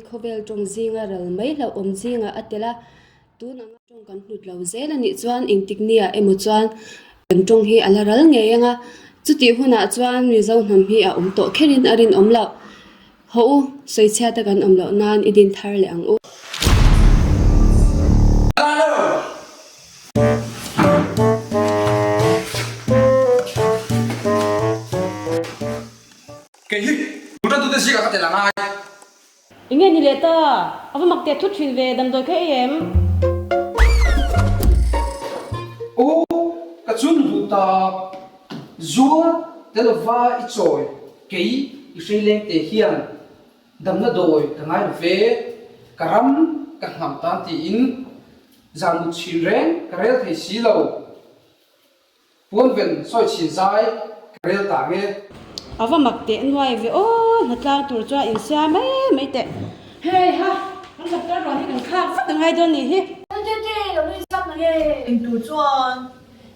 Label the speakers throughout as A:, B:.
A: khovel tong zinga ral mai lo om zinga atela tu na tong kan hlut lo zela ni chuan ingtiknia emu chuan kan tong hi ala ral nge yanga chuti huna chuan mizo hnam hi a to kherin arin omlo ho soichha ta kan omlo nan idin thar le ang u
B: cái gì chúng ta tụi gì cả cái là ngay
A: inge ni leta ava makte thu thin ve dam doi khe em
B: ô cái chuyện tụi ta zua telva ít rồi cái Israel te hiền đâm nó đồi thằng ai về karam các ham tan ti in giang một chi ren karel thấy xí lâu buôn ven soi chi dài karel ta nghe
A: ava makte nwai ve o natlang tur cha in sia mai te hey ha an ka tar ro hi kan kha phát dang hai don ni hi
C: Thế lo đi sắp mà nghe anh tụi chuan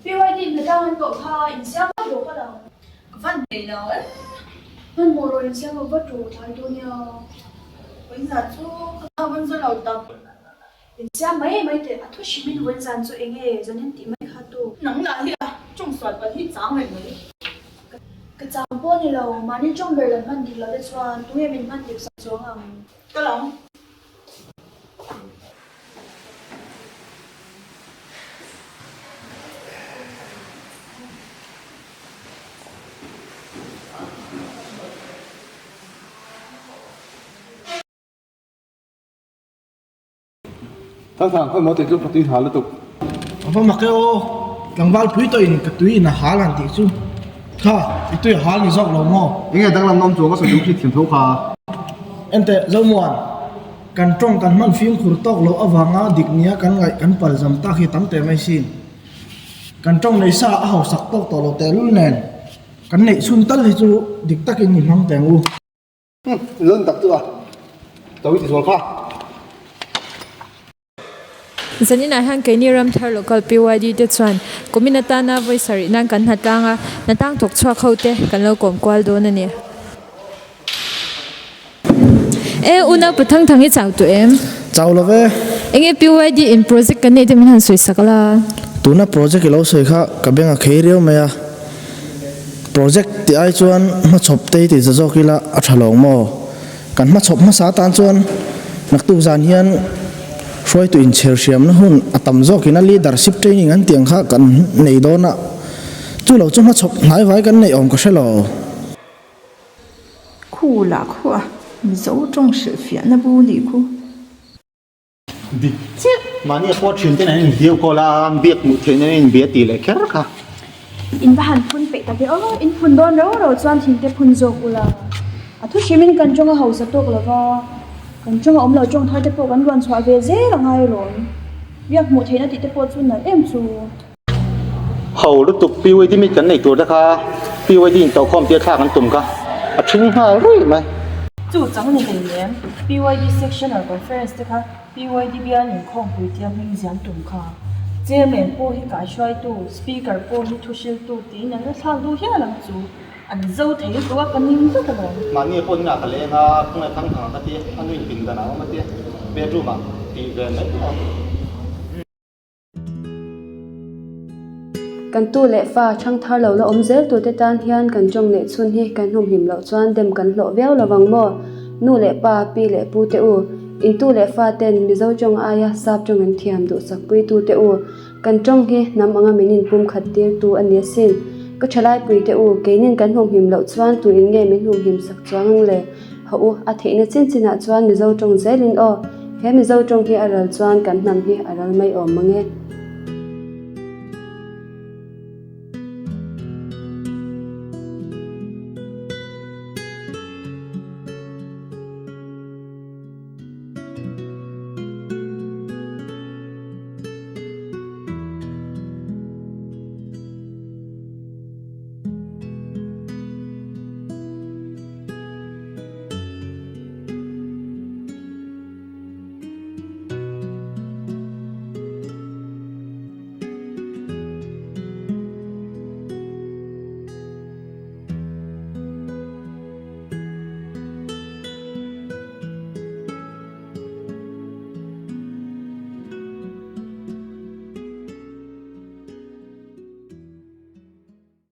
C: vì vậy thì người ta ăn cậu tha in xiang bắt đồ bắt đầu
D: Văn đề nào ấy
C: hơn một rồi in xiang mà bắt đồ thay tôi nha
D: Bây giờ chú Văn rất là tập
C: in xiang mấy thế à thôi chỉ mình vẫn dàn cho anh ấy cho nên tìm mấy khát tu
D: Nắng là hi à Trong soạt và hít sáng rồi mới
C: cái chàng bố này là mà nên trong đời lần mình đi là để chuan tôi em mình mình đi sắp xuống hàng
D: Cái lòng
E: thằng thằng khơi máu tiền giúp phát tin hà liên tục.
F: Apa makeo lang bal pui to in ka tui na halan ti chu kha itui hal ni zok lo mo
E: Những ngày đang làm nom chuồng có sử dụng khi thiểm thấu khá.
F: ente zo muan kan trong kan man phim khur tok lo awanga diknia kan ngai kan pal jam ta khi tam te mai sin kan trong nei sa a hau sak tok to lo te lu nen kan nei sun tal hi chu dik takin ni mang teng u
E: Lớn tập chưa? Tôi thì xuống khá.
G: Zanina han ke niram thar local PYD te chuan community na voice nang kan hatanga natang tok chwa khote kan lo kom kwal do na ni e una pathang thangi chaw tu em
F: chau lo ve
G: enge PYD in project kan nei te min han soi sakala
F: tuna project lo soi kha ka benga kheireu maya project ti ai chuan ma chop te ti zo kila a thalong mo kan ma chop ma sa tan chuan nak tu zan hian roi tu in cher siam na hun atam zo kina leadership training an tiang kha kan nei do na chu lo chu ma chop nai vai kan nei om ka shelo
D: 酷啦酷啊你走重视phiền那不理酷
E: Đi. Mà nè có chuyện thế này mình hiểu có là việc một thế này mình biết tỷ lệ khác cả.
C: in ba han phun pe ta be oh in phun don ro chuan thin te phun zo kula à thôi chỉ mình cần trong hậu sa tok là va cần trong ông lo trong thay te po kan ron chwa ve ze la ngai rồi việc một thế này thì te po chun na em chu
E: Hầu lúc tục piu đi mình cái nàyตัวra kha. Piu đi tàu com tiết khác ăn tụm kha. À chính ha rồi mà.
A: 就整你的年 BYD sectional conference 的卡 BYD 边人控会点影响动卡界面波去改衰度 speaker 波去突消度底能够唱度下能做anh dâu thấy có cái nín rất là lớn
E: Mà nè con nhà cái lên ha không ai thắng thằng cái tiết anh nuôi bình cái nào mà tiết. Bé trụ mà thì về đấy.
A: kan tu le fa thang thar lo la om zel tu te tan hian kan jong le chun hi kan hum him lo chuan dem kan lo veo lawang mo nu le pa pi le pu te u in tu le fa ten mi zo jong aya sap jong an thiam du sak pui tu te u kan jong hi nam anga minin pum khat tir tu ania sin ka thalai pui te u keinin kan hum him lo chuan tu in nge min hum him sak chuang le ho u a theina chin china chuan mi zo jong zelin o he mi zo jong hi aral chuan kan nam hi aral mai o mange